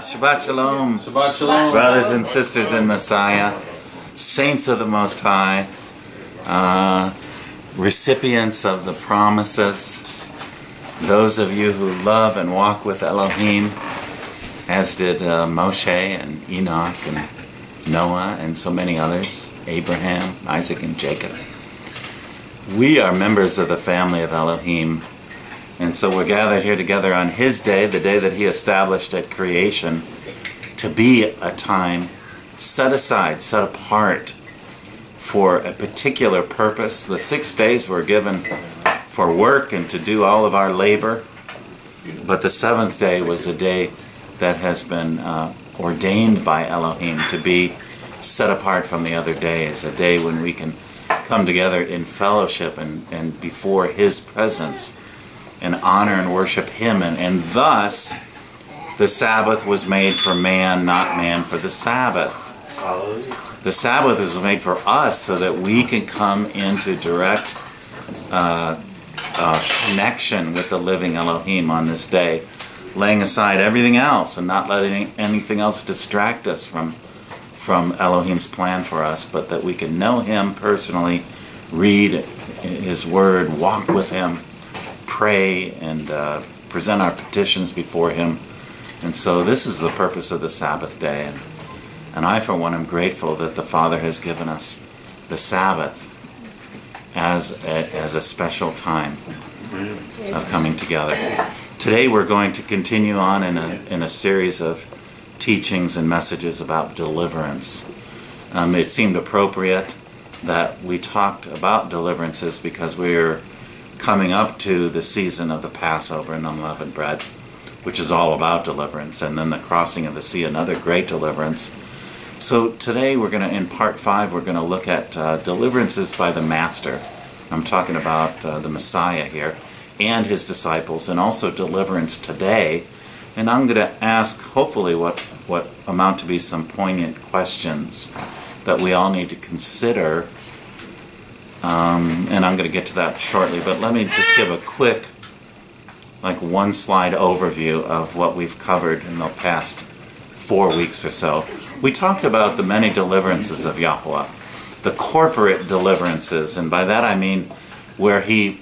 Shabbat Shalom. Shabbat Shalom. Brothers and sisters in Messiah, saints of the Most High, recipients of the promises, those of you who love and walk with Elohim, as did Moshe and Enoch and Noah and so many others, Abraham, Isaac, and Jacob. We are members of the family of Elohim, and so we're gathered here together on His day, the day that He established at creation, to be a time set aside, set apart for a particular purpose. The 6 days were given for work and to do all of our labor, but the 7th day was a day that has been ordained by Elohim to be set apart from the other days, a day when we can come together in fellowship and before His presence and honor and worship Him. And thus, the Sabbath was made for man, not man for the Sabbath. The Sabbath was made for us so that we can come into direct connection with the living Elohim on this day, laying aside everything else and not letting anything else distract us from Elohim's plan for us, but that we can know Him personally, read His Word, walk with Him, pray, and present our petitions before Him. And so this is the purpose of the Sabbath day. And I, for one, am grateful that the Father has given us the Sabbath as a special time of coming together. Today we're going to continue on in a series of teachings and messages about deliverance. It seemed appropriate that we talked about deliverances because we're coming up to the season of the Passover and unleavened bread, which is all about deliverance, and then the crossing of the sea, another great deliverance. So today we're going to, in part 5, we're going to look at deliverances by the Master. I'm talking about the Messiah here and His disciples, and also deliverance today. And I'm going to ask, hopefully, what amount to be some poignant questions that we all need to consider. And I'm going to get to that shortly, but let me just give a quick, one slide overview of what we've covered in the past 4 weeks or so. We talked about the many deliverances of Yahweh, the corporate deliverances, and by that I mean where He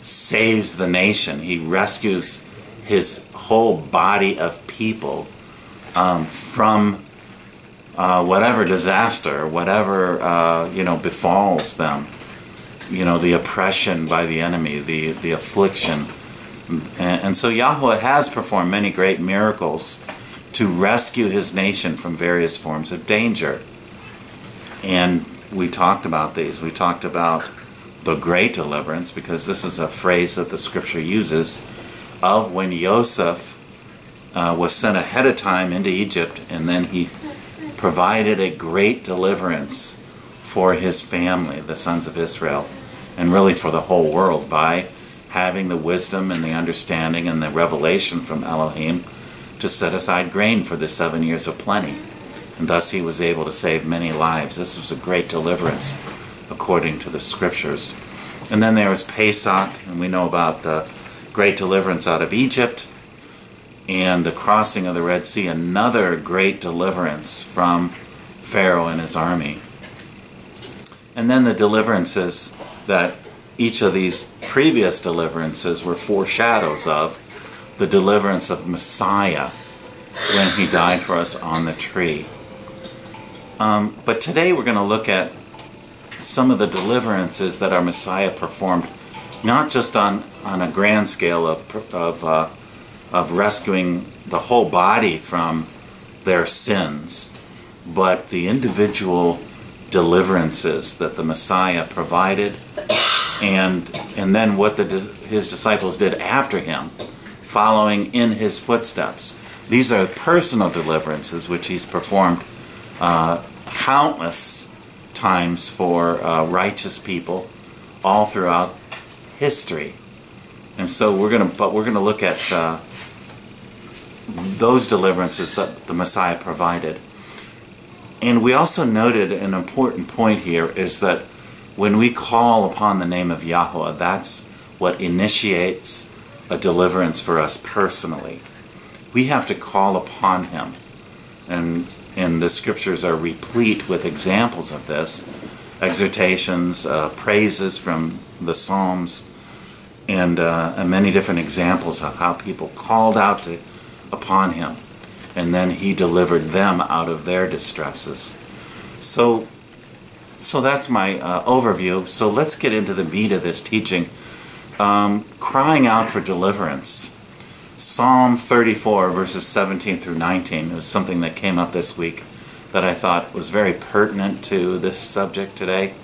saves the nation. He rescues His whole body of people from whatever disaster, whatever befalls them. The oppression by the enemy, the affliction. And so Yahweh has performed many great miracles to rescue His nation from various forms of danger. And we talked about these. We talked about the great deliverance, because this is a phrase that the Scripture uses, of when Joseph was sent ahead of time into Egypt, and then he provided a great deliverance for his family, the sons of Israel, and really for the whole world, by having the wisdom and the understanding and the revelation from Elohim to set aside grain for the 7 years of plenty. And thus he was able to save many lives. This was a great deliverance according to the Scriptures. And then there was Pesach, and we know about the great deliverance out of Egypt, and the crossing of the Red Sea, another great deliverance from Pharaoh and his army. And then the deliverances that each of these previous deliverances were foreshadows of the deliverance of Messiah when He died for us on the tree. But today we're going to look at some of the deliverances that our Messiah performed, not just on a grand scale of rescuing the whole body from their sins, but the individual deliverances that the Messiah provided, and then what His disciples did after Him, following in His footsteps. These are personal deliverances which He's performed countless times for righteous people all throughout history. And so we're going to look at those deliverances that the Messiah provided. And we also noted an important point here is that when we call upon the name of Yahweh, that's what initiates a deliverance for us personally. we have to call upon him. And the scriptures are replete with examples of this, exhortations, praises from the Psalms, and many different examples of how people called out upon him, and then he delivered them out of their distresses. So that's my overview. So let's get into the meat of this teaching. Crying out for deliverance. Psalm 34, verses 17 through 19, was something that came up this week that I thought was very pertinent to this subject today.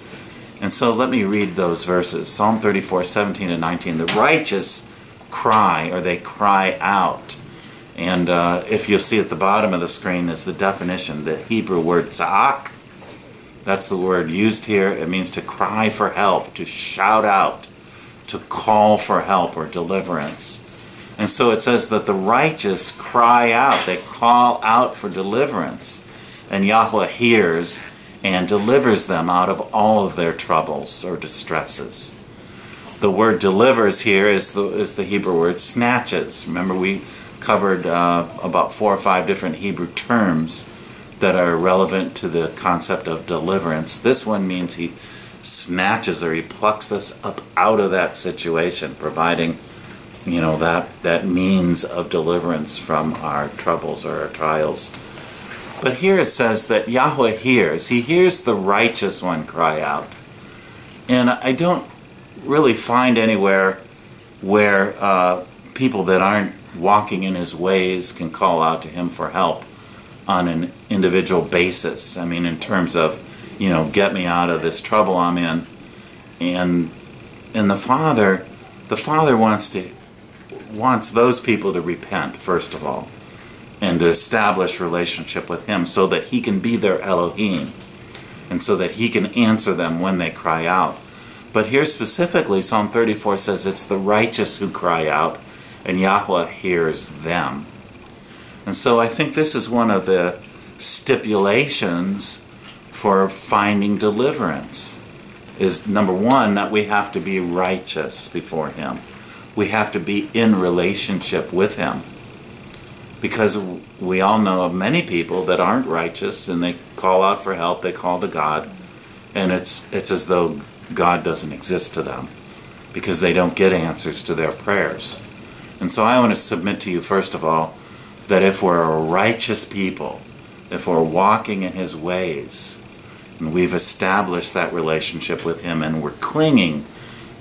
And so let me read those verses. Psalm 34, 17 and 19. The righteous cry, or they cry out. And if you'll see at the bottom of the screen is the definition, the Hebrew word tza'ak. That's the word used here. It means to cry for help, to shout out, to call for help or deliverance. And so it says that the righteous cry out, they call out for deliverance, and Yahweh hears and delivers them out of all of their troubles or distresses. The word delivers here is the Hebrew word snatches. Remember, we covered about 4 or 5 different Hebrew terms that are relevant to the concept of deliverance. This one means he snatches, or he plucks us up out of that situation, providing that means of deliverance from our troubles or our trials. But here it says that Yahweh hears. He hears the righteous one cry out. And I don't really find anywhere where people that aren't walking in his ways can call out to him for help on an individual basis. I mean, in terms of, get me out of this trouble I'm in. And the Father wants those people to repent, first of all, and to establish relationship with him so that he can be their Elohim, and so that he can answer them when they cry out. But here specifically, Psalm 34 says it's the righteous who cry out, and Yahweh hears them. And so I think this is one of the stipulations for finding deliverance, is number one, that we have to be righteous before him. We have to be in relationship with him. Because we all know of many people that aren't righteous, and they call out for help, they call to God, and it's as though God doesn't exist to them, because they don't get answers to their prayers. And so I want to submit to you, first of all, that if we're a righteous people, if we're walking in his ways, and we've established that relationship with him, and we're clinging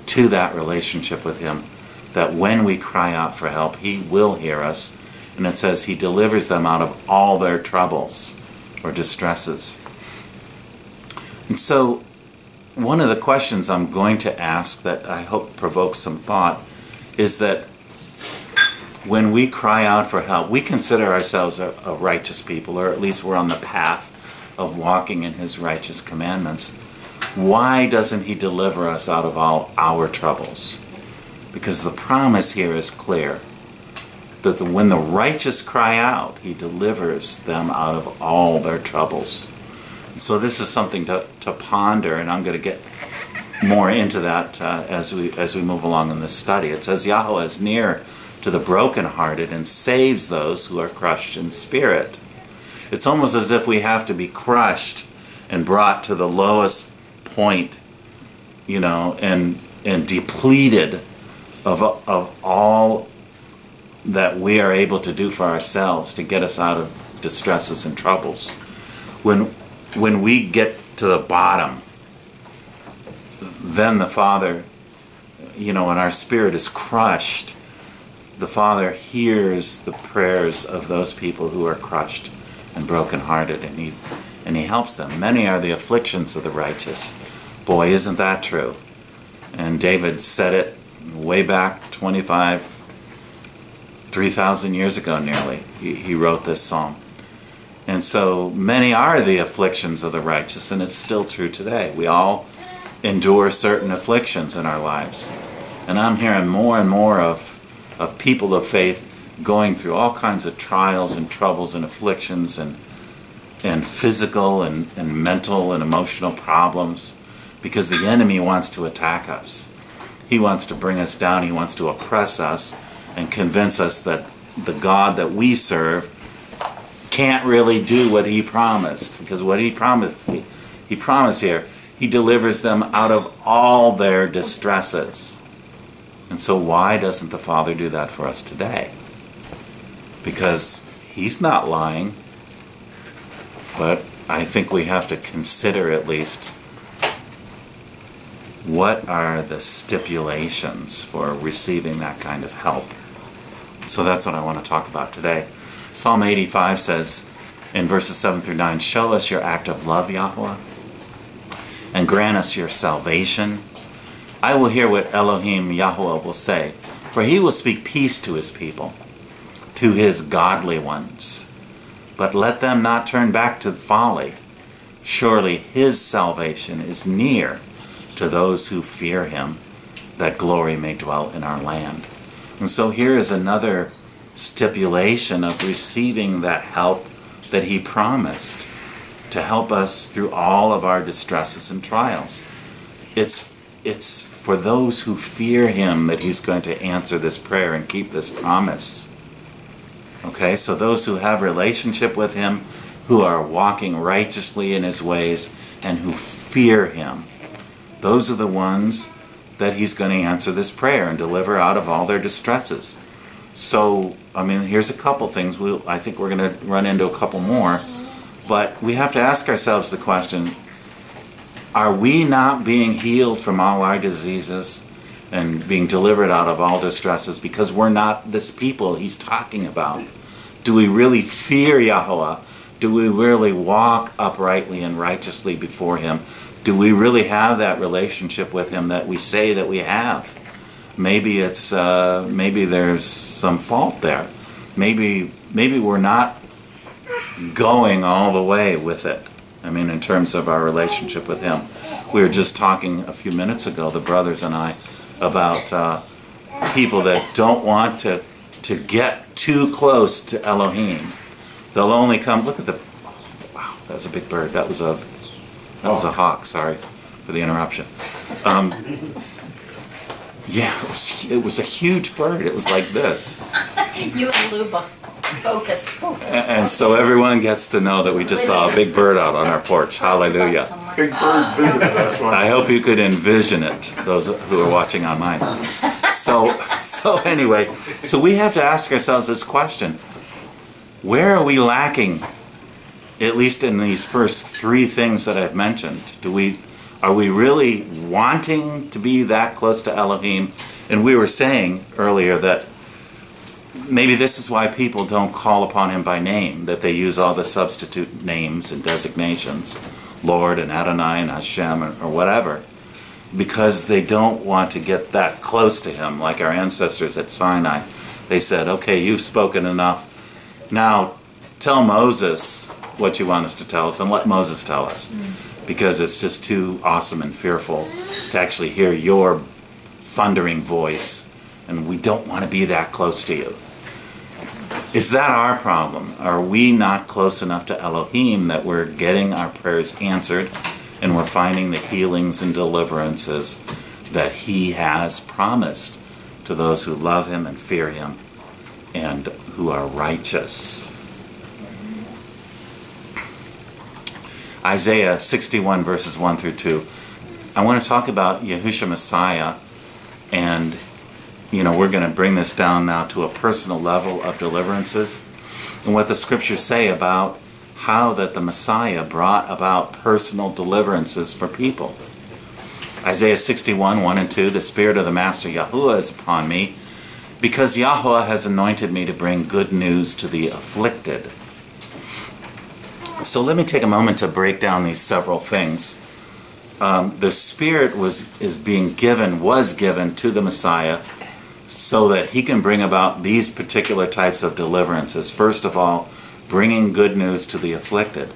to that relationship with him, that when we cry out for help, he will hear us. And it says he delivers them out of all their troubles or distresses. And so one of the questions I'm going to ask that I hope provokes some thought is that when we cry out for help, we consider ourselves a righteous people, or at least we're on the path of walking in his righteous commandments. Why doesn't he deliver us out of all our troubles? Because the promise here is clear, that when the righteous cry out, he delivers them out of all their troubles. And so this is something to ponder, and I'm going to get more into that as we move along in this study. It says Yahweh is near to the brokenhearted and saves those who are crushed in spirit. It's almost as if we have to be crushed and brought to the lowest point, and depleted of all that we are able to do for ourselves to get us out of distresses and troubles. When we get to the bottom, then the Father, when our spirit is crushed, the Father hears the prayers of those people who are crushed and brokenhearted, and he helps them. Many are the afflictions of the righteous. Boy, isn't that true? And David said it way back 3,000 years ago nearly. He wrote this psalm. And so many are the afflictions of the righteous, and it's still true today. We all endure certain afflictions in our lives. And I'm hearing more and more of people of faith going through all kinds of trials and troubles and afflictions and physical and mental and emotional problems, because the enemy wants to attack us. He wants to bring us down. He wants to oppress us and convince us that the God that we serve can't really do what he promised. Because what he promised here, he delivers them out of all their distresses. And so why doesn't the Father do that for us today? Because he's not lying. But I think we have to consider at least what are the stipulations for receiving that kind of help. So that's what I want to talk about today. Psalm 85 says in verses 7 through 9, "Show us your act of love, Yahweh, and grant us your salvation. I will hear what Elohim Yahweh will say, for he will speak peace to his people, to his godly ones. But let them not turn back to folly. Surely his salvation is near to those who fear him, that glory may dwell in our land." And so here is another stipulation of receiving that help that he promised to help us through all of our distresses and trials. It's for those who fear him that he's going to answer this prayer and keep this promise. Okay, so those who have relationship with him, who are walking righteously in his ways, and who fear him, those are the ones that he's going to answer this prayer and deliver out of all their distresses. So, I mean, here's a couple things. I think we're going to run into a couple more. But we have to ask ourselves the question, are we not being healed from all our diseases and being delivered out of all distresses because we're not this people he's talking about? Do we really fear Yahweh? Do we really walk uprightly and righteously before him? Do we really have that relationship with him that we say that we have? Maybe it's maybe there's some fault there. Maybe we're not going all the way with it. I mean, in terms of our relationship with him. We were just talking a few minutes ago, the brothers and I, about people that don't want to get too close to Elohim. They'll only come. Look at the. Wow, that was a big bird. That was a hawk. Sorry for the interruption. Yeah, it was a huge bird. It was like this. You and Luba. Focus. And so everyone gets to know that we just saw a big bird out on our porch. Hallelujah. Big birds visited us once. I hope you could envision it, those who are watching online. So anyway, so we have to ask ourselves this question. Where are we lacking, at least in these first three things that I've mentioned? Are we really wanting to be that close to Elohim? And we were saying earlier that maybe this is why people don't call upon him by name, that they use all the substitute names and designations, Lord and Adonai and Hashem or whatever, because they don't want to get that close to him, like our ancestors at Sinai. They said, okay, you've spoken enough. Now tell Moses what you want us to tell us, and let Moses tell us, because it's just too awesome and fearful to actually hear your thundering voice, and we don't want to be that close to you. Is that our problem? Are we not close enough to Elohim that we're getting our prayers answered and we're finding the healings and deliverances that he has promised to those who love him and fear him and who are righteous? Isaiah 61 verses 1 through 2. I want to talk about Yahushua Messiah, and we're going to bring this down now to a personal level of deliverances and what the scriptures say about how that the Messiah brought about personal deliverances for people. Isaiah 61, 1 and 2, "The Spirit of the Master Yahuwah is upon me, because Yahuwah has anointed me to bring good news to the afflicted." So let me take a moment to break down these several things. The Spirit was given to the Messiah so that he can bring about these particular types of deliverances. First of all, bringing good news to the afflicted.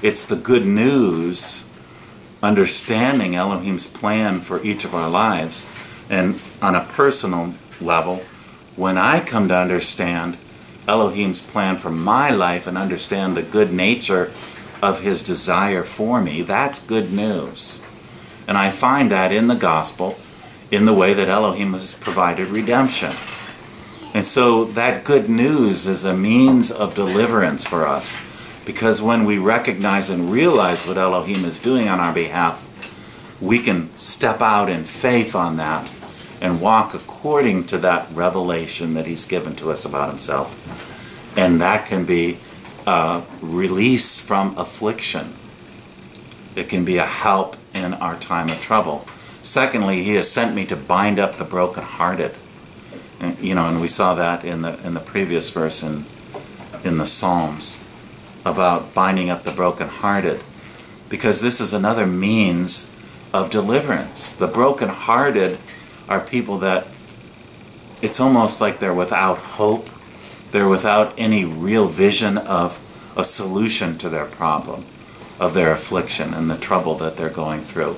It's the good news, understanding Elohim's plan for each of our lives. And on a personal level, when I come to understand Elohim's plan for my life and understand the good nature of his desire for me, that's good news. And I find that in the gospel, in the way that Elohim has provided redemption. And so that good news is a means of deliverance for us. Because when we recognize and realize what Elohim is doing on our behalf, we can step out in faith on that and walk according to that revelation that he's given to us about himself. And that can be a release from affliction. It can be a help in our time of trouble. Secondly, he has sent me to bind up the brokenhearted. And, and we saw that in the previous verse in the Psalms about binding up the brokenhearted, because this is another means of deliverance. The brokenhearted are people that it's almost like they're without hope. They're without any real vision of a solution to their problem, of their affliction and the trouble that they're going through.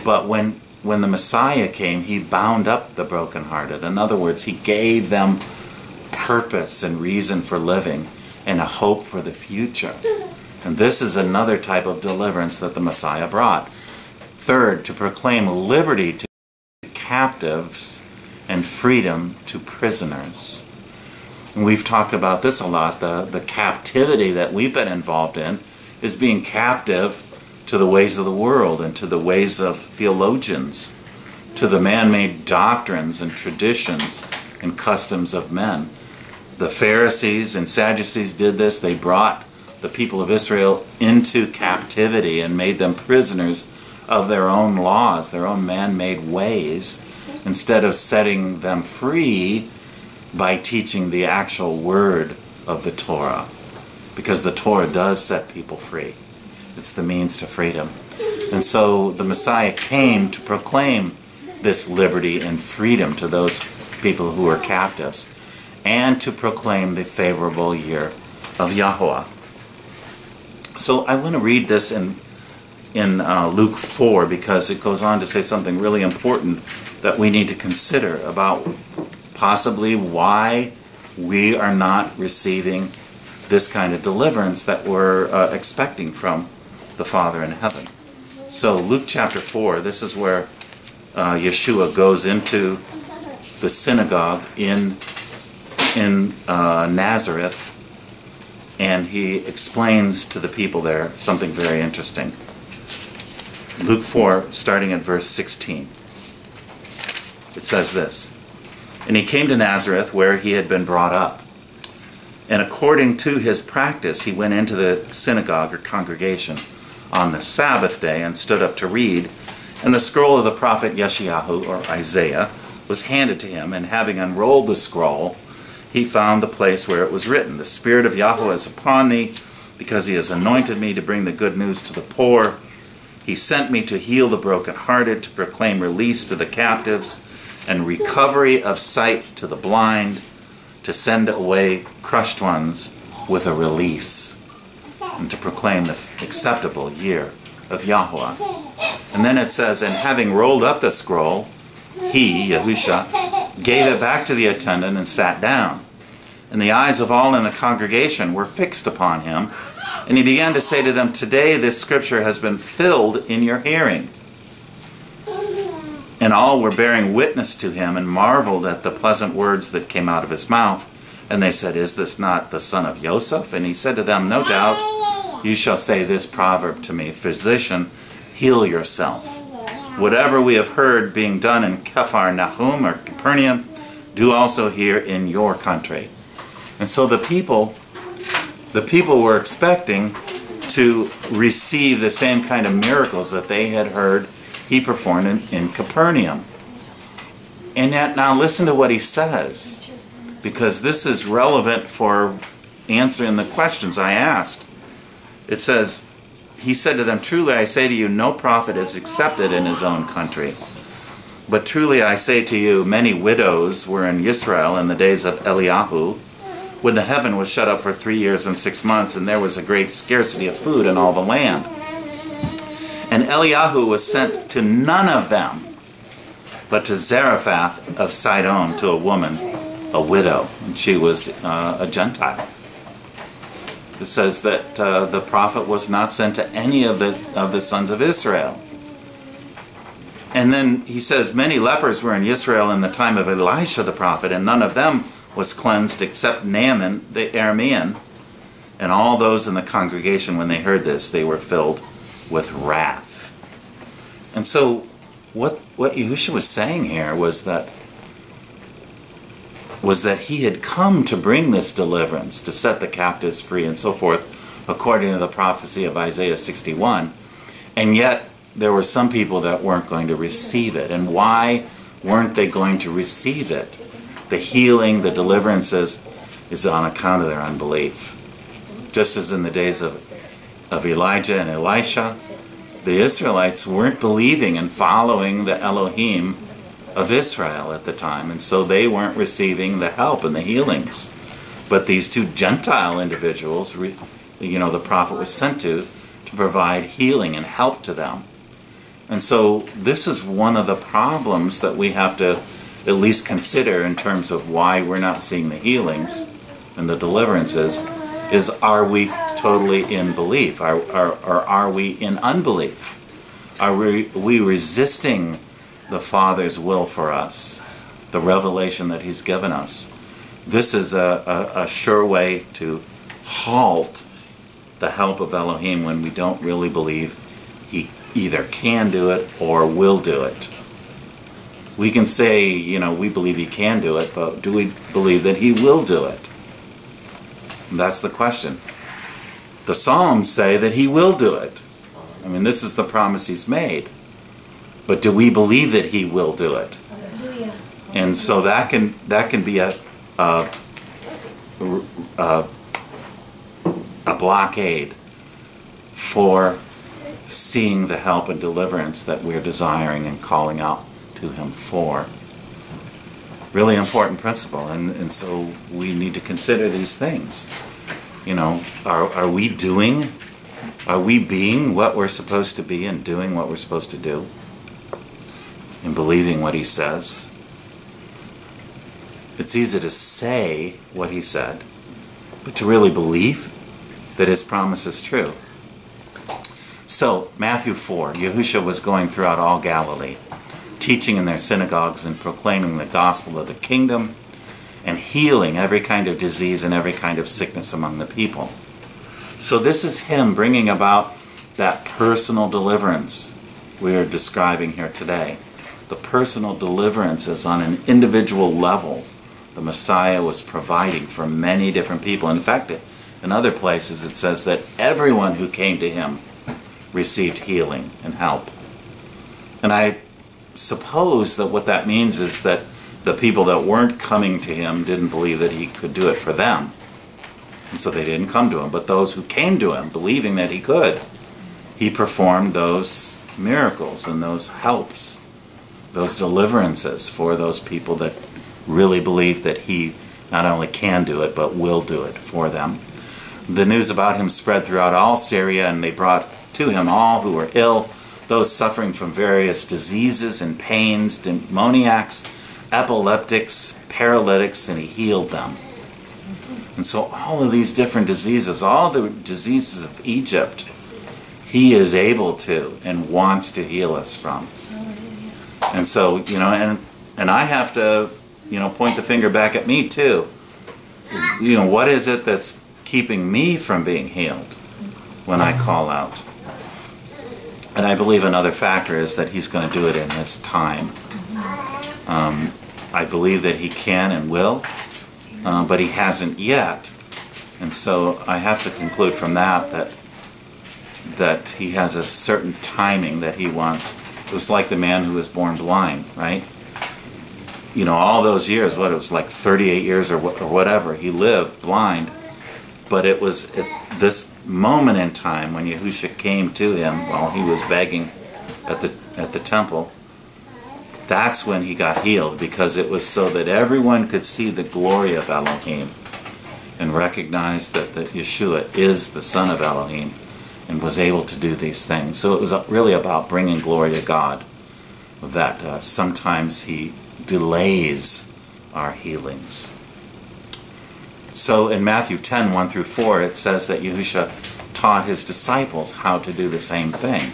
But when the Messiah came, he bound up the brokenhearted. In other words, he gave them purpose and reason for living and a hope for the future. And this is another type of deliverance that the Messiah brought. Third, to proclaim liberty to captives and freedom to prisoners. And we've talked about this a lot. The captivity that we've been involved in is being captive to the ways of the world and to the ways of theologians, to the man-made doctrines and traditions and customs of men. The Pharisees and Sadducees did this. They brought the people of Israel into captivity and made them prisoners of their own laws, their own man-made ways, instead of setting them free by teaching the actual word of the Torah. Because the Torah does set people free. It's the means to freedom. And so the Messiah came to proclaim this liberty and freedom to those people who are captives, and to proclaim the favorable year of Yahuwah. So I want to read this in Luke 4, because it goes on to say something really important that we need to consider about possibly why we are not receiving this kind of deliverance that we're expecting from the Father in heaven. So Luke chapter 4, this is where Yeshua goes into the synagogue in Nazareth, and he explains to the people there something very interesting. Luke 4, starting at verse 16. It says this: "And he came to Nazareth, where he had been brought up. And according to his practice, he went into the synagogue or congregation on the Sabbath day and stood up to read. And the scroll of the prophet Yeshayahu, or Isaiah, was handed to him. And having unrolled the scroll, he found the place where it was written, 'The Spirit of Yahweh is upon me, because he has anointed me to bring the good news to the poor. He sent me to heal the brokenhearted, to proclaim release to the captives, and recovery of sight to the blind, to send away crushed ones with a release, and to proclaim the acceptable year of Yahuwah.'" And then it says, "And having rolled up the scroll, he, Yahusha, gave it back to the attendant and sat down. And the eyes of all in the congregation were fixed upon him. And he began to say to them, 'Today this scripture has been filled in your hearing.' And all were bearing witness to him and marveled at the pleasant words that came out of his mouth. And they said, 'Is this not the son of Joseph?' And he said to them, 'No doubt you shall say this proverb to me, Physician, heal yourself. Whatever we have heard being done in Kephar Nahum or Capernaum, do also here in your country.'" And so the people were expecting to receive the same kind of miracles that they had heard he performed in Capernaum. And yet, now listen to what he says, because this is relevant for answering the questions I asked. It says, he said to them, "Truly I say to you, no prophet is accepted in his own country. But truly I say to you, many widows were in Israel in the days of Eliyahu, when the heaven was shut up for 3 years and 6 months, and there was a great scarcity of food in all the land. And Eliyahu was sent to none of them, but to Zarephath of Sidon, to a woman, a widow, and she was a Gentile." It says that the prophet was not sent to any of the sons of Israel. And then he says, "Many lepers were in Israel in the time of Elisha the prophet, and none of them was cleansed except Naaman the Aramean. And all those in the congregation, when they heard this, they were filled with wrath. And so what Yahushua was saying here was that he had come to bring this deliverance, to set the captives free and so forth, according to the prophecy of Isaiah 61. And yet there were some people that weren't going to receive it. And why weren't they going to receive it? The healing, the deliverances, is on account of their unbelief. Just as in the days of Elijah and Elisha, the Israelites weren't believing and following the Elohim of Israel at the time, and so they weren't receiving the help and the healings. But these two Gentile individuals, the prophet was sent to provide healing and help to them. And so this is one of the problems that we have to at least consider in terms of why we're not seeing the healings and the deliverances, is are we totally in belief? Or are we in unbelief? Are we resisting the Father's will for us, the revelation that He's given us? This is a sure way to halt the help of Elohim when we don't really believe He either can do it or will do it. We can say, we believe He can do it, but do we believe that He will do it? And that's the question. The Psalms say that He will do it. I mean, this is the promise He's made. But do we believe that He will do it? And so that can be a blockade for seeing the help and deliverance that we're desiring and calling out to Him for. Really important principle, and so we need to consider these things. Are we being what we're supposed to be and doing what we're supposed to do? And believing what He says? It's easy to say what He said, but to really believe that His promise is true. So, Matthew 4, Yahushua was going throughout all Galilee, teaching in their synagogues and proclaiming the gospel of the kingdom and healing every kind of disease and every kind of sickness among the people. So this is Him bringing about that personal deliverance we are describing here today. The personal deliverance is on an individual level. The Messiah was providing for many different people. In fact, in other places it says that everyone who came to Him received healing and help. And I suppose that what that means is that the people that weren't coming to Him didn't believe that He could do it for them. And so they didn't come to Him. But those who came to Him, believing that He could, He performed those miracles and those helps, those deliverances for those people that really believe that He not only can do it, but will do it for them. The news about Him spread throughout all Syria, and they brought to Him all who were ill, those suffering from various diseases and pains, demoniacs, epileptics, paralytics, and He healed them. And so all of these different diseases, all the diseases of Egypt, He is able to and wants to heal us from. And so, and I have to, point the finger back at me too. What is it that's keeping me from being healed when I call out? And I believe another factor is that He's going to do it in His time. I believe that He can and will, but He hasn't yet. And so I have to conclude from that He has a certain timing that He wants. It was like the man who was born blind, right? All those years, it was like 38 years or whatever, he lived blind. But it was at this moment in time when Yahushua came to him while he was begging at the temple, that's when he got healed, because it was so that everyone could see the glory of Elohim and recognize that Yeshua is the Son of Elohim and was able to do these things. So it was really about bringing glory to God, that sometimes He delays our healings. So in Matthew 10, 1 through 4, it says that Yahushua taught His disciples how to do the same thing.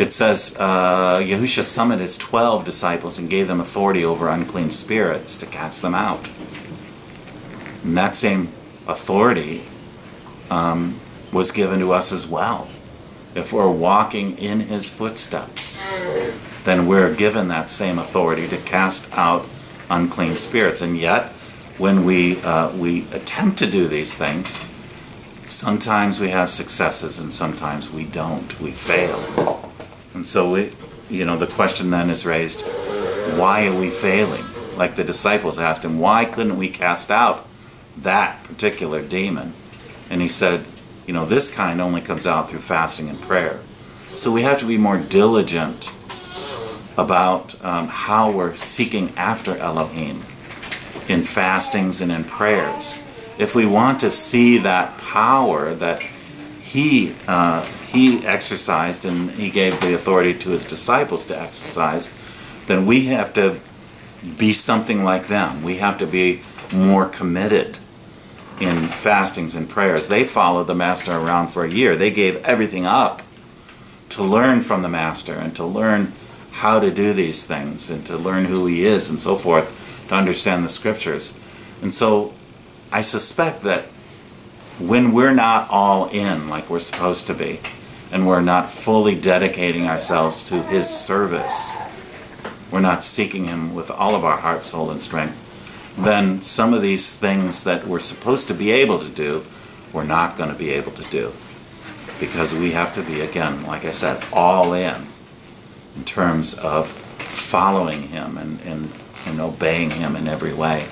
It says Yahushua summoned His 12 disciples and gave them authority over unclean spirits to cast them out. And that same authority was given to us as well. If we're walking in his footsteps, then we're given that same authority to cast out unclean spirits. And yet, when we attempt to do these things, sometimes we have successes and sometimes we don't. We fail. And so the question then is raised, why are we failing? Like the disciples asked him, why couldn't we cast out that particular demon? And he said, this kind only comes out through fasting and prayer. So we have to be more diligent about how we're seeking after Elohim in fastings and in prayers. If we want to see that power that he exercised and he gave the authority to his disciples to exercise, then we have to be something like them. We have to be more committed in fastings and prayers. They followed the Master around for a year. They gave everything up to learn from the Master and to learn how to do these things and to learn who he is and so forth, to understand the scriptures. And so I suspect that when we're not all in like we're supposed to be, and we're not fully dedicating ourselves to his service, we're not seeking him with all of our heart, soul, and strength, then some of these things that we're supposed to be able to do, we're not going to be able to do. Because we have to be, again, like I said, all in terms of following him and obeying him in every way.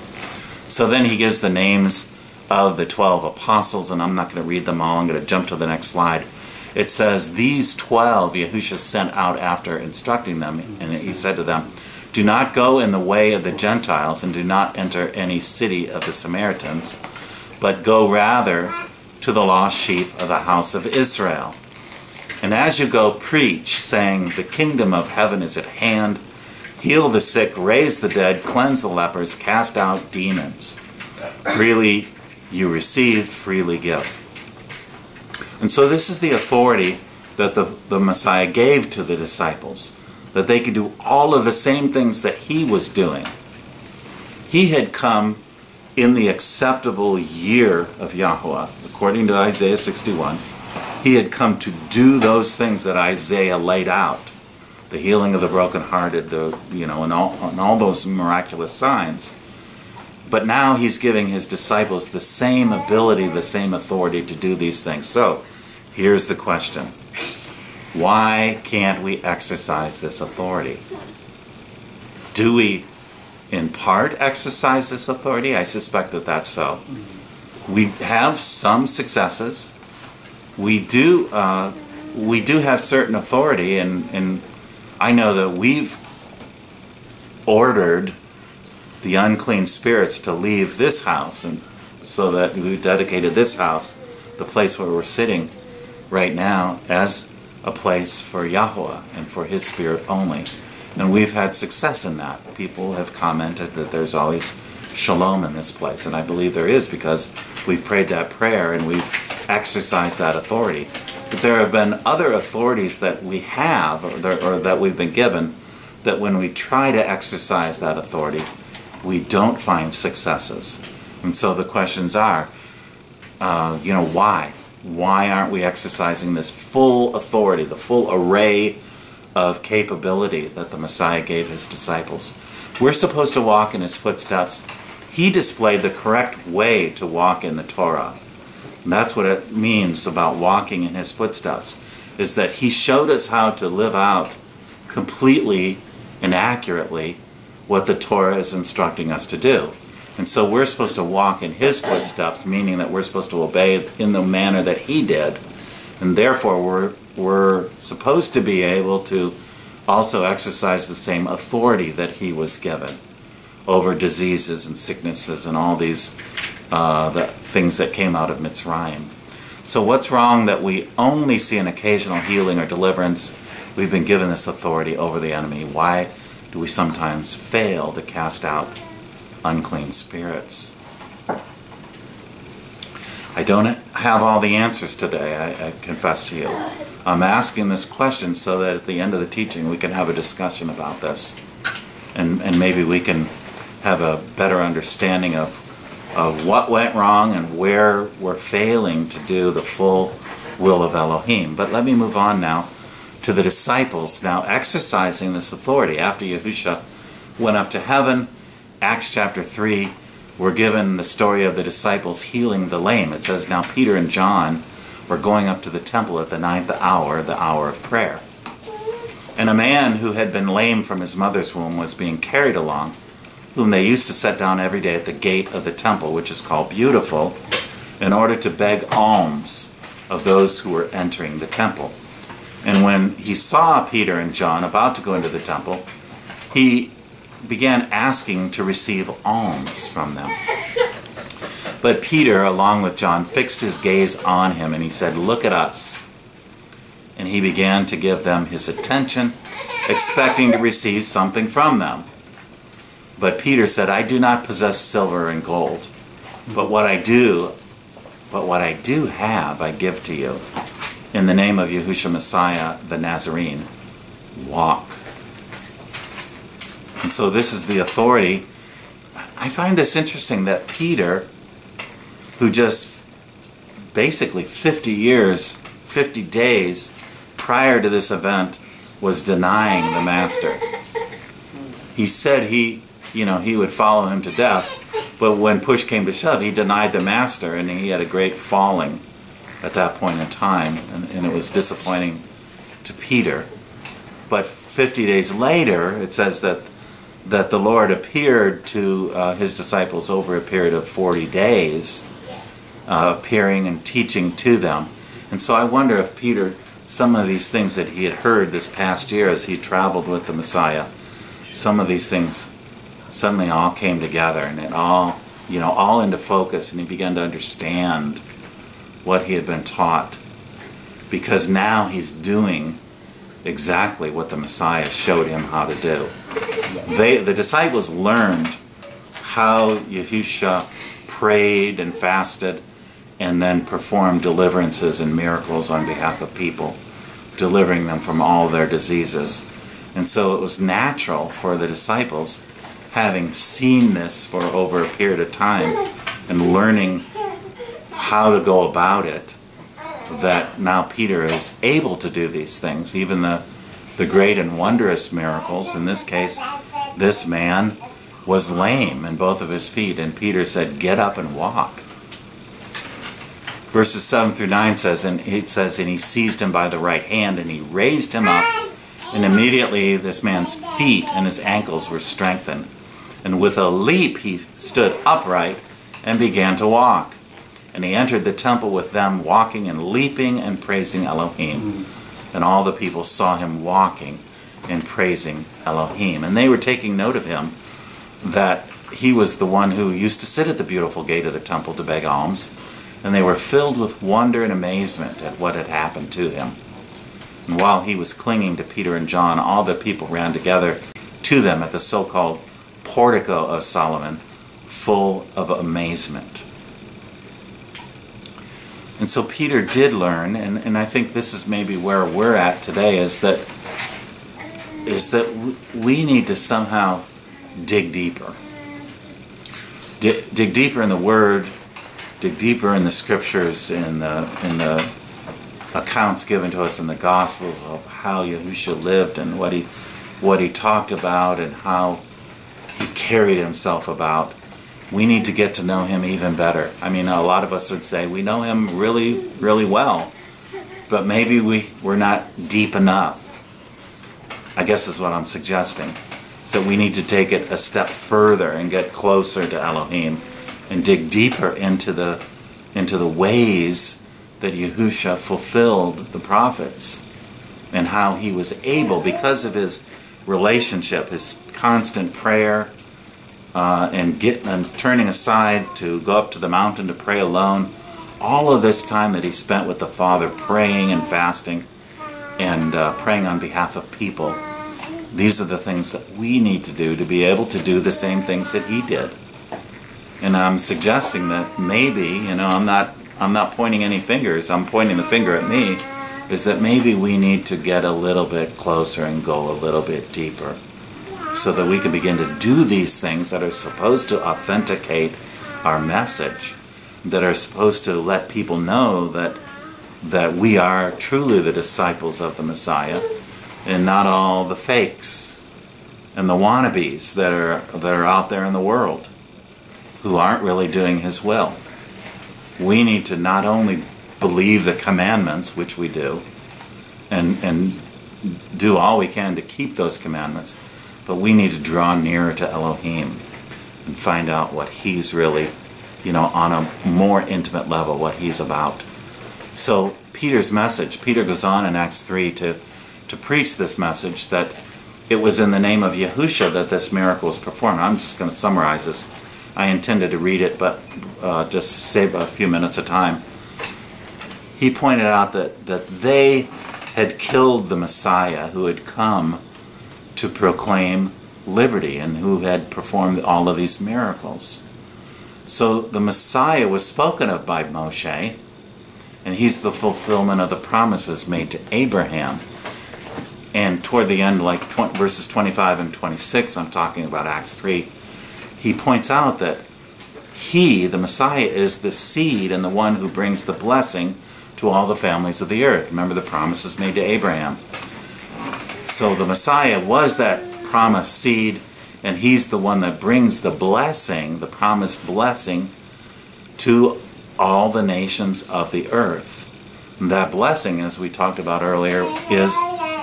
So then he gives the names of the 12 apostles, and I'm not going to read them all. I'm going to jump to the next slide. It says, these 12 Yahusha sent out after instructing them, and he said to them, do not go in the way of the Gentiles, and do not enter any city of the Samaritans, but go rather to the lost sheep of the house of Israel. And as you go, preach, saying, the kingdom of heaven is at hand. Heal the sick, raise the dead, cleanse the lepers, cast out demons. Freely you receive, freely give. And so this is the authority that the Messiah gave to the disciples, that they could do all of the same things that he was doing. He had come in the acceptable year of Yahweh, according to Isaiah 61. He had come to do those things that Isaiah laid out, the healing of the brokenhearted, and all those miraculous signs. But now he's giving his disciples the same ability, the same authority to do these things. So, here's the question. Why can't we exercise this authority? Do we, in part, exercise this authority? I suspect that that's so. We have some successes. We do have certain authority, and I know that we've ordered the unclean spirits to leave this house, and so that we dedicated this house, the place where we're sitting right now, as a place for Yahweh and for his spirit only. And we've had success in that. People have commented that there's always shalom in this place, and I believe there is, because we've prayed that prayer and we've exercised that authority. But there have been other authorities that we have, or that we've been given, that when we try to exercise that authority, we don't find successes. And so the questions are, why? Why aren't we exercising this full authority, the full array of capability that the Messiah gave his disciples? We're supposed to walk in his footsteps. He displayed the correct way to walk in the Torah. And that's what it means about walking in his footsteps, is that he showed us how to live out completely and accurately what the Torah is instructing us to do. And so we're supposed to walk in his footsteps, meaning that we're supposed to obey in the manner that he did. And therefore we're supposed to be able to also exercise the same authority that he was given over diseases and sicknesses and all these the things that came out of Mitzrayim. So what's wrong that we only see an occasional healing or deliverance? We've been given this authority over the enemy. Why do we sometimes fail to cast out unclean spirits? I don't have all the answers today, I confess to you. I'm asking this question so that at the end of the teaching we can have a discussion about this. And maybe we can have a better understanding of of what went wrong and where we're failing to do the full will of Elohim. But let me move on now to the disciples now exercising this authority. After Yahusha went up to heaven, Acts chapter 3, we're given the story of the disciples healing the lame. It says, now Peter and John were going up to the temple at the 9th hour, the hour of prayer. And a man who had been lame from his mother's womb was being carried along, whom they used to set down every day at the gate of the temple, which is called Beautiful, in order to beg alms of those who were entering the temple. And when he saw Peter and John about to go into the temple, he began asking to receive alms from them. But Peter, along with John, fixed his gaze on him, and he said, look at us. And he began to give them his attention, expecting to receive something from them. But Peter said, I do not possess silver and gold, but what I do have, I give to you. In the name of Yahushua Messiah, the Nazarene, walk. And so this is the authority. I find this interesting that Peter, who just basically 50 days prior to this event, was denying the master. He said he would follow him to death, but when push came to shove, he denied the master, and he had a great falling at that point in time, and it was disappointing to Peter. But 50 days later, it says that the Lord appeared to his disciples over a period of 40 days, appearing and teaching to them. And so I wonder if Peter, some of these things that he had heard this past year as he traveled with the Messiah, some of these things suddenly all came together, and it all into focus, and he began to understand what he had been taught, because now he's doing exactly what the Messiah showed him how to do. The disciples learned how Yahusha prayed and fasted and then performed deliverances and miracles on behalf of people, delivering them from all their diseases. And so it was natural for the disciples, having seen this for over a period of time and learning how to go about it, that now Peter is able to do these things, even the great and wondrous miracles. In this case, this man was lame in both of his feet, and Peter said, get up and walk. Verses 7 through 9 says, and he seized him by the right hand, and he raised him up, and immediately this man's feet and his ankles were strengthened. And with a leap he stood upright and began to walk. And he entered the temple with them, walking and leaping and praising Elohim. And all the people saw him walking and praising Elohim. And they were taking note of him, that he was the one who used to sit at the beautiful gate of the temple to beg alms. And they were filled with wonder and amazement at what had happened to him. And while he was clinging to Peter and John, all the people ran together to them at the so-called portico of Solomon, full of amazement. And so Peter did learn, and I think this is maybe where we're at today, is that we need to somehow dig deeper. Dig deeper in the Word, dig deeper in the Scriptures, in the accounts given to us in the Gospels of how Yahusha lived and what he talked about and how he carried himself about. We need to get to know him even better. I mean, a lot of us would say we know him really, really well, but maybe we're not deep enough. I guess is what I'm suggesting. So we need to take it a step further and get closer to Elohim and dig deeper into the ways that Yahusha fulfilled the prophets and how he was able, because of his relationship, his constant prayer, and turning aside to go up to the mountain to pray alone, all of this time that he spent with the Father praying and fasting and praying on behalf of people. These are the things that we need to do to be able to do the same things that he did. And I'm suggesting that maybe, I'm not pointing any fingers, I'm pointing the finger at me, is that maybe we need to get a little bit closer and go a little bit deeper, so that we can begin to do these things that are supposed to authenticate our message, that are supposed to let people know that we are truly the disciples of the Messiah, and not all the fakes and the wannabes that are out there in the world who aren't really doing His will. We need to not only believe the commandments, which we do, and do all we can to keep those commandments, but we need to draw nearer to Elohim and find out what He's really, on a more intimate level, what He's about. So Peter's message, Peter goes on in Acts 3 to preach this message, that it was in the name of Yehusha that this miracle was performed. I'm just going to summarize this. I intended to read it, but just save a few minutes of time. He pointed out that they had killed the Messiah who had come to proclaim liberty and who had performed all of these miracles. So the Messiah was spoken of by Moshe, and he's the fulfillment of the promises made to Abraham. And toward the end, like verses 25 and 26, I'm talking about Acts 3, he points out that he, the Messiah, is the seed and the one who brings the blessing to all the families of the earth. Remember the promises made to Abraham. So the Messiah was that promised seed, and he's the one that brings the blessing, the promised blessing, to all the nations of the earth. And that blessing, as we talked about earlier, is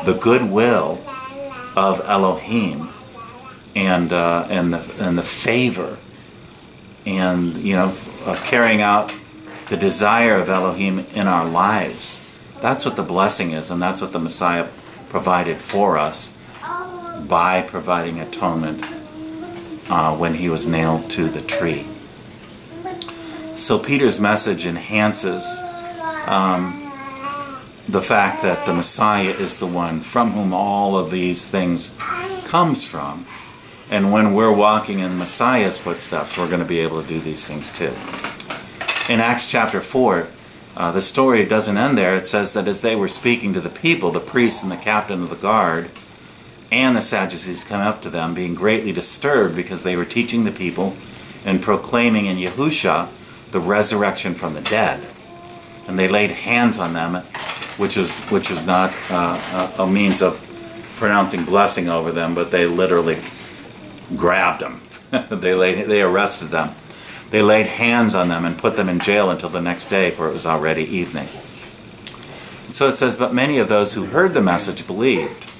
the goodwill of Elohim, and the favor, and carrying out the desire of Elohim in our lives. That's what the blessing is, and that's what the Messiah provided for us by providing atonement when He was nailed to the tree. So Peter's message enhances the fact that the Messiah is the one from whom all of these things comes from. And when we're walking in Messiah's footsteps, we're going to be able to do these things too. In Acts chapter 4, the story doesn't end there. It says that as they were speaking to the people, the priests and the captain of the guard and the Sadducees came up to them, being greatly disturbed because they were teaching the people and proclaiming in Yehusha the resurrection from the dead. And they laid hands on them, which was not a means of pronouncing blessing over them, but they literally grabbed them. They arrested them. They laid hands on them and put them in jail until the next day, for it was already evening. So it says, but many of those who heard the message believed.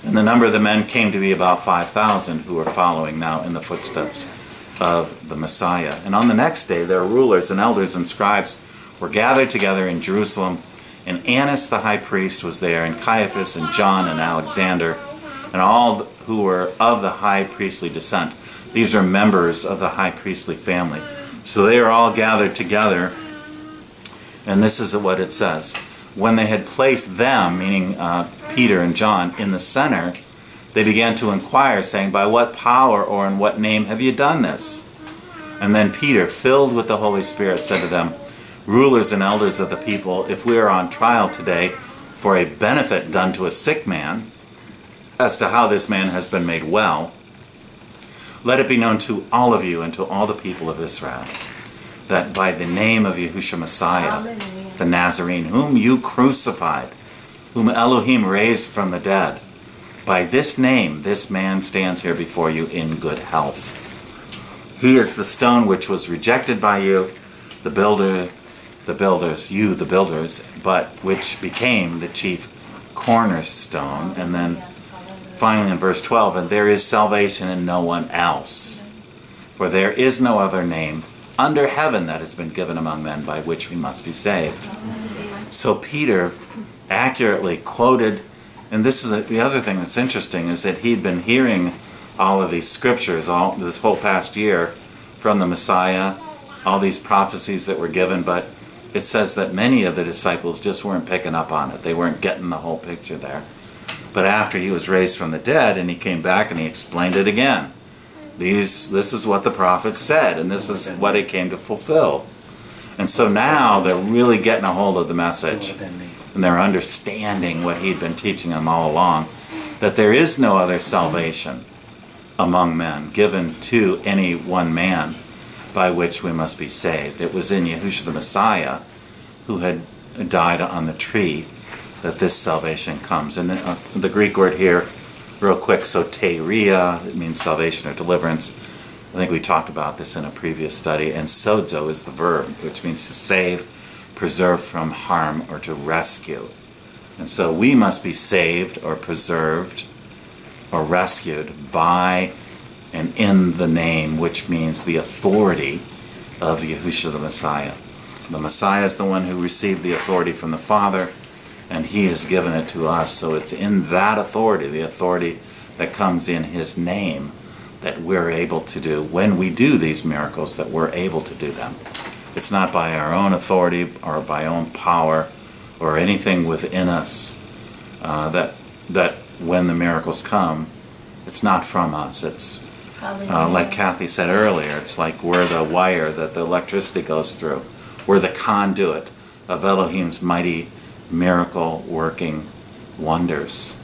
And the number of the men came to be about 5,000 who were following now in the footsteps of the Messiah. And on the next day, their rulers and elders and scribes were gathered together in Jerusalem, and Annas the high priest was there, and Caiaphas and John and Alexander, and all who were of the high priestly descent. These are members of the high priestly family. So they are all gathered together, and this is what it says. When they had placed them, meaning Peter and John, in the center, they began to inquire, saying, by what power or in what name have you done this? And then Peter, filled with the Holy Spirit, said to them, rulers and elders of the people, if we are on trial today for a benefit done to a sick man, as to how this man has been made well, let it be known to all of you and to all the people of Israel, that by the name of Yehusha Messiah, the Nazarene, whom you crucified, whom Elohim raised from the dead, by this name this man stands here before you in good health. He is the stone which was rejected by you, the builders, but which became the chief cornerstone. And then finally in verse 12, and there is salvation in no one else, for there is no other name under heaven that has been given among men by which we must be saved. So Peter accurately quoted, and this is the other thing that's interesting, is that he'd been hearing all of these scriptures this whole past year from the Messiah, all these prophecies that were given, but it says that many of the disciples just weren't picking up on it. They weren't getting the whole picture there. But after he was raised from the dead and he came back and he explained it again. This is what the prophets said, and this is what it came to fulfill. And so now they're really getting a hold of the message, and they're understanding what he'd been teaching them all along, that there is no other salvation among men given to any one man, by which we must be saved. It was in Yahushua the Messiah, who had died on the tree, that this salvation comes. And the Greek word here, real quick, soteria, it means salvation or deliverance. I think we talked about this in a previous study. And sozo is the verb, which means to save, preserve from harm, or to rescue. And so we must be saved or preserved or rescued by and in the name, which means the authority of Yahushua the Messiah. The Messiah is the one who received the authority from the Father, and he has given it to us. So it's in that authority, the authority that comes in his name, that we're able to do, when we do these miracles, that we're able to do them. It's not by our own authority or by own power or anything within us that when the miracles come, it's not from us. It's like Kathy said earlier, it's like we're the wire that the electricity goes through. We're the conduit of Elohim's mighty miracle-working wonders.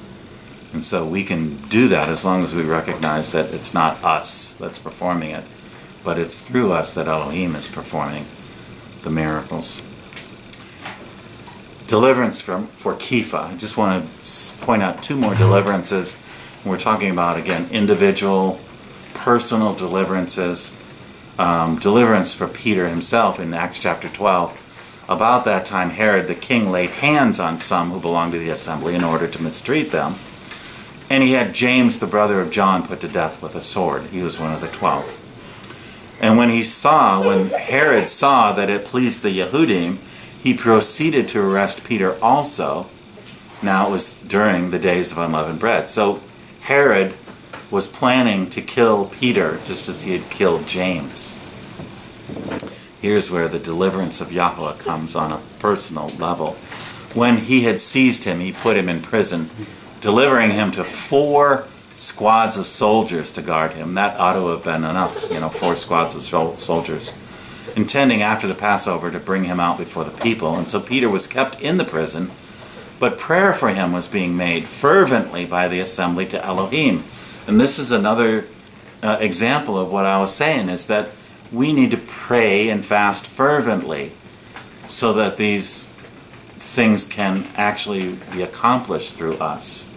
And so we can do that as long as we recognize that it's not us that's performing it, but it's through us that Elohim is performing the miracles. Deliverance for Kifa. I just want to point out two more deliverances. We're talking about, again, individual, personal deliverances. Deliverance for Peter himself in Acts chapter 12. About that time, Herod the king laid hands on some who belonged to the assembly in order to mistreat them. And he had James, the brother of John, put to death with a sword. He was one of the 12. And when Herod saw that it pleased the Yehudim, he proceeded to arrest Peter also. Now it was during the days of unleavened bread. So Herod was planning to kill Peter just as he had killed James. Here's where the deliverance of Yahweh comes on a personal level. When he had seized him, he put him in prison, delivering him to 4 squads of soldiers to guard him. That ought to have been enough, 4 squads of soldiers, intending after the Passover to bring him out before the people. And so Peter was kept in the prison, but prayer for him was being made fervently by the assembly to Elohim. And this is another example of what I was saying, is that we need to pray and fast fervently so that these things can actually be accomplished through us.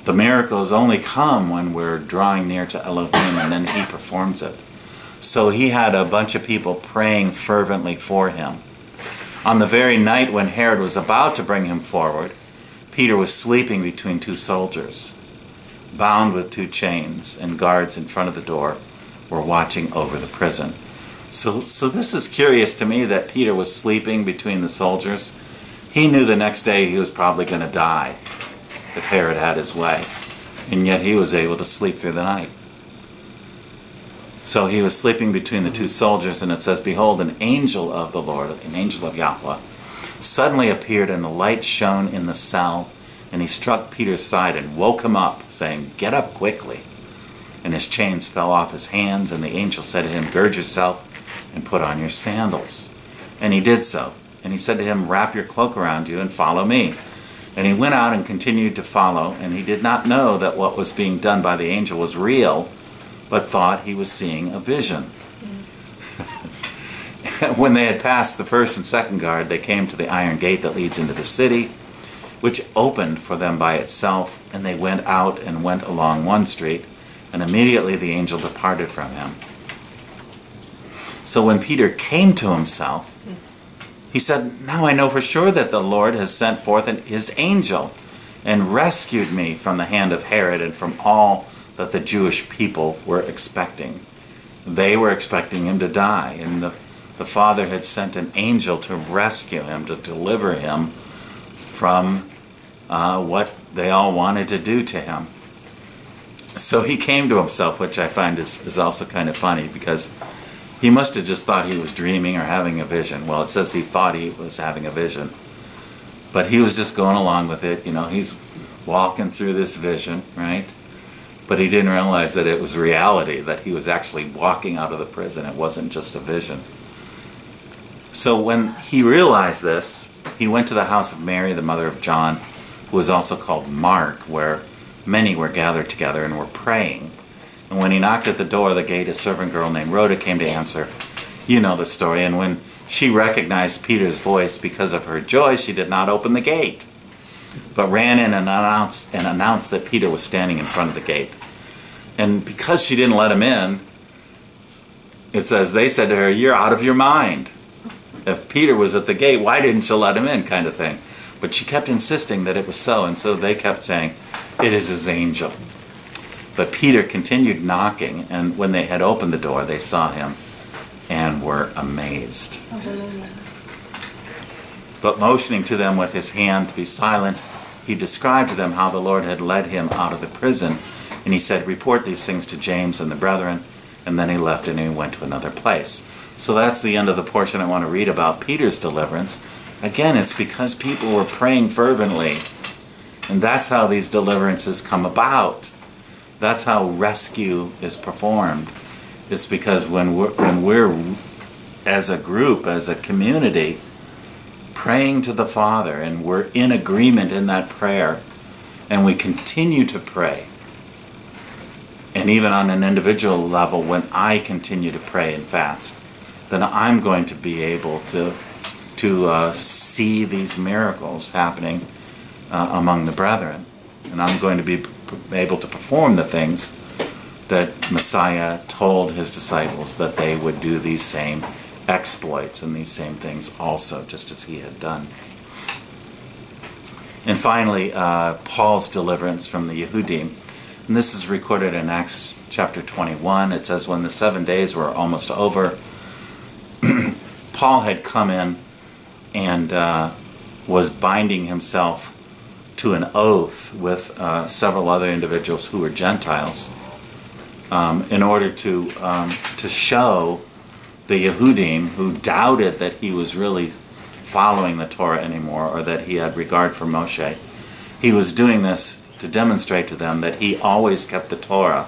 The miracles only come when we're drawing near to Elohim, and then he performs it. So he had a bunch of people praying fervently for him. On the very night when Herod was about to bring him forward, Peter was sleeping between 2 soldiers, bound with 2 chains, and guards in front of the door were watching over the prison. So this is curious to me, that Peter was sleeping between the soldiers. He knew the next day he was probably going to die if Herod had his way, and yet he was able to sleep through the night. So he was sleeping between the 2 soldiers, and it says, "Behold, an angel of the Lord, an angel of Yahweh, suddenly appeared, and the light shone in the cell, and he struck Peter's side and woke him up, saying, 'Get up quickly.' And his chains fell off his hands, and the angel said to him, 'Gird yourself and put on your sandals.' And he did so. And he said to him, 'Wrap your cloak around you and follow me.' And he went out and continued to follow, and he did not know that what was being done by the angel was real, but thought he was seeing a vision. When they had passed the first and second guard, they came to the iron gate that leads into the city, which opened for them by itself, and they went out and went along one street, and immediately the angel departed from him. So when Peter came to himself, he said, 'Now I know for sure that the Lord has sent forth his angel and rescued me from the hand of Herod and from all that the Jewish people were expecting.'" They were expecting him to die, and the Father had sent an angel to rescue him, to deliver him from what they all wanted to do to him. So he came to himself, which I find is also kind of funny, because he must have just thought he was dreaming or having a vision. Well, it says he thought he was having a vision, but he was just going along with it. He's walking through this vision, right? But he didn't realize that it was reality, that he was actually walking out of the prison. It wasn't just a vision. So when he realized this, he went to the house of Mary, the mother of John, who was also called Mark, where many were gathered together and were praying. And when he knocked at the door of the gate, a servant girl named Rhoda came to answer. You know the story. And when she recognized Peter's voice, because of her joy, she did not open the gate, but ran in and announced that Peter was standing in front of the gate. And because she didn't let him in, it says they said to her, "You're out of your mind. If Peter was at the gate, why didn't you let him in?" kind of thing. But she kept insisting that it was so, and so they kept saying, "It is his angel." But Peter continued knocking, and when they had opened the door, they saw him and were amazed. But motioning to them with his hand to be silent, he described to them how the Lord had led him out of the prison. And he said, "Report these things to James and the brethren." And then he left and he went to another place. So that's the end of the portion I want to read about Peter's deliverance. Again, it's because people were praying fervently. And that's how these deliverances come about. That's how rescue is performed. It's because when we're as a group, as a community, praying to the Father, and we're in agreement in that prayer, and we continue to pray, and even on an individual level, when I continue to pray and fast, then I'm going to be able to see these miracles happening among the brethren. And I'm going to be able to perform the things that Messiah told his disciples that they would do, these same exploits and these same things also, just as he had done. And finally, Paul's deliverance from the Yehudi. And this is recorded in Acts chapter 21. It says, when the 7 days were almost over, Paul had come in and was binding himself to an oath with several other individuals who were Gentiles in order to show the Yehudim, who doubted that he was really following the Torah anymore, or that he had regard for Moshe. He was doing this to demonstrate to them that he always kept the Torah,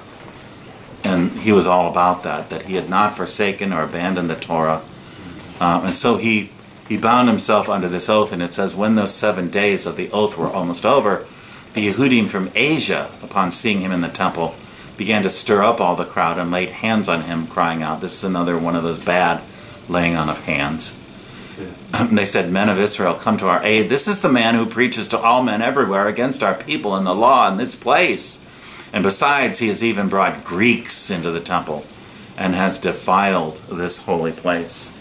and he was all about that he had not forsaken or abandoned the Torah. And so he bound himself under this oath, and it says, when those 7 days of the oath were almost over, the Yehudim from Asia, upon seeing him in the temple, began to stir up all the crowd and laid hands on him, crying out. This is another one of those bad laying on of hands. They said, men of Israel, come to our aid. This is the man who preaches to all men everywhere against our people and the law in this place. And besides, he has even brought Greeks into the temple and has defiled this holy place.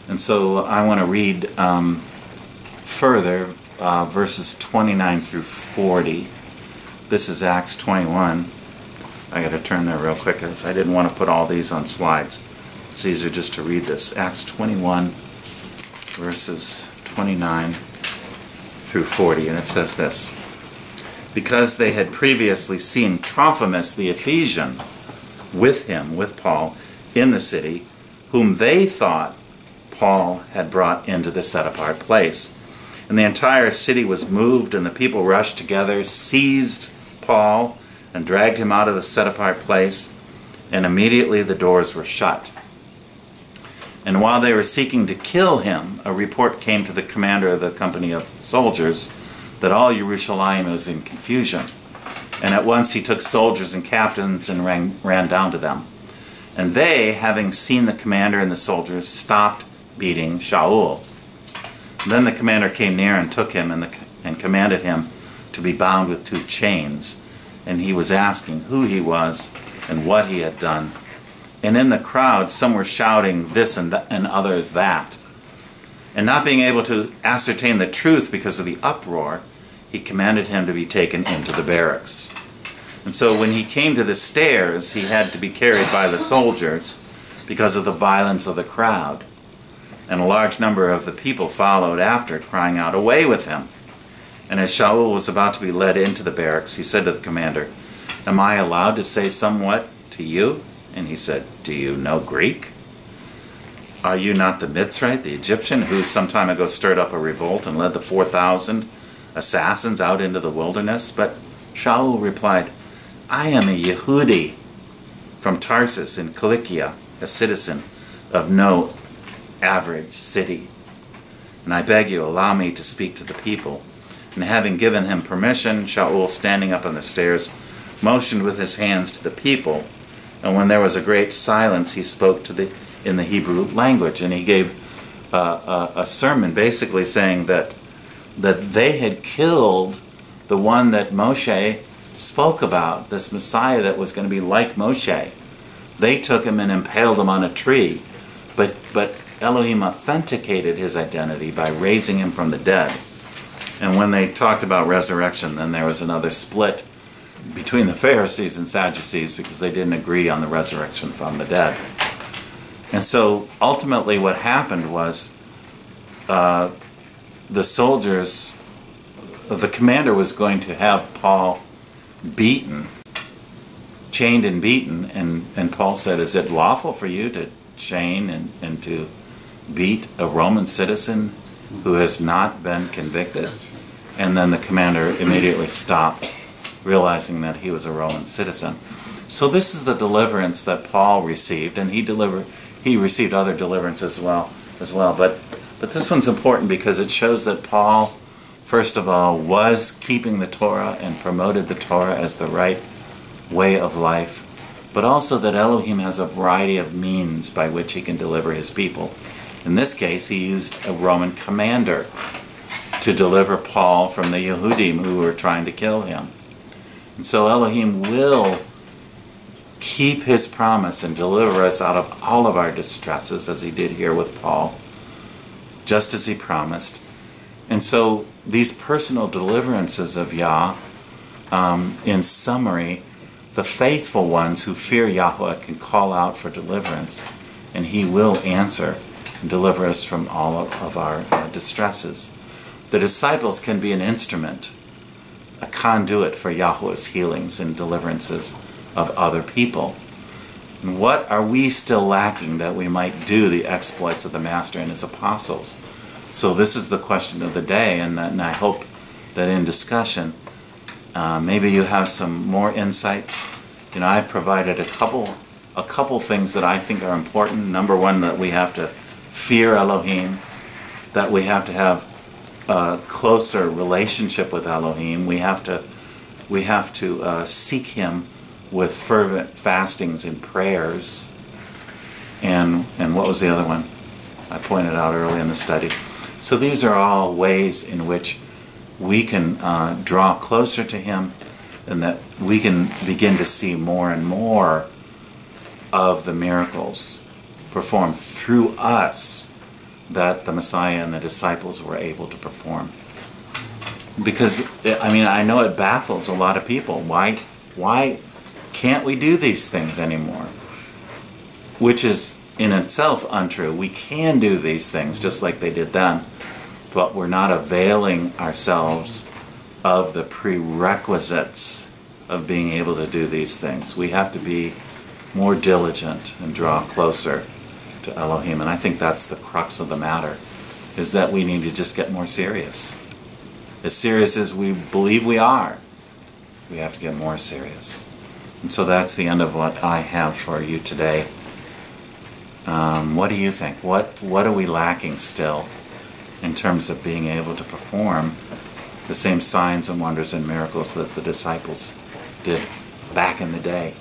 And so I want to read further verses 29 through 40. This is Acts 21. I got to turn there real quick. I didn't want to put all these on slides. It's easier just to read this. Acts 21, verses 29 through 40. And it says this. Because they had previously seen Trophimus the Ephesian with him, with Paul, in the city, whom they thought Paul had brought into the set-apart place. And the entire city was moved, and the people rushed together, seized Paul, and dragged him out of the set-apart place, and immediately the doors were shut. And while they were seeking to kill him, a report came to the commander of the company of soldiers that all Jerusalem was in confusion. And at once he took soldiers and captains and ran down to them. And they, having seen the commander and the soldiers, stopped beating Shaul. And then the commander came near and took him and commanded him to be bound with 2 chains. And he was asking who he was and what he had done. And in the crowd some were shouting this and others that. And not being able to ascertain the truth because of the uproar, he commanded him to be taken into the barracks. And so when he came to the stairs, he had to be carried by the soldiers because of the violence of the crowd. And a large number of the people followed after, crying out, "Away with him!" And as Shaul was about to be led into the barracks, he said to the commander, "Am I allowed to say somewhat to you?" And he said, "Do you know Greek? Are you not the Mitzrite, the Egyptian, who some time ago stirred up a revolt and led the 4,000 assassins out into the wilderness?" But Shaul replied, "I am a Yehudi from Tarsus in Cilicia, a citizen of no average city. And I beg you, allow me to speak to the people." And having given him permission, Shaul, standing up on the stairs, motioned with his hands to the people, And when there was a great silence, he spoke in the Hebrew language, and he gave a sermon basically saying that they had killed the one that Moshe spoke about, this Messiah that was going to be like Moshe. They took him and impaled him on a tree, but Elohim authenticated his identity by raising him from the dead. And when they talked about resurrection, then there was another split between the Pharisees and Sadducees because they didn't agree on the resurrection from the dead. And so ultimately what happened was the soldiers, the commander was going to have Paul beaten, chained and beaten, and Paul said, is it lawful for you to chain and to beat a Roman citizen who has not been convicted? And then the commander immediately stopped, realizing that he was a Roman citizen. So this is the deliverance that Paul received, and he received other deliverances as well. But this one's important because it shows that Paul, first of all, was keeping the Torah and promoted the Torah as the right way of life, but also that Elohim has a variety of means by which he can deliver his people. In this case, he used a Roman commander to deliver Paul from the Yehudi who were trying to kill him. And so Elohim will keep his promise and deliver us out of all of our distresses, as he did here with Paul, just as he promised. And so these personal deliverances of Yah, in summary, the faithful ones who fear Yahweh can call out for deliverance, and he will answer and deliver us from all of our distresses. The disciples can be an instrument, a conduit for Yahweh's healings and deliverances of other people. And what are we still lacking that we might do the exploits of the Master and his apostles? So this is the question of the day, and I hope that in discussion, maybe you have some more insights. You know, I've provided a couple things that I think are important. Number one, that we have to fear Elohim, that we have to have a closer relationship with Elohim. We have to seek him with fervent fastings and prayers. And what was the other one I pointed out early in the study? So these are all ways in which we can draw closer to him, and that we can begin to see more and more of the miracles performed through us that the Messiah and the disciples were able to perform. Because, I mean, I know it baffles a lot of people. Why can't we do these things anymore? Which is in itself untrue. We can do these things just like they did then, but we're not availing ourselves of the prerequisites of being able to do these things. We have to be more diligent and draw closer to Elohim. And I think that's the crux of the matter, is that we need to just get more serious. As serious as we believe we are, we have to get more serious. And so that's the end of what I have for you today. What do you think? What are we lacking still in terms of being able to perform the same signs and wonders and miracles that the disciples did back in the day?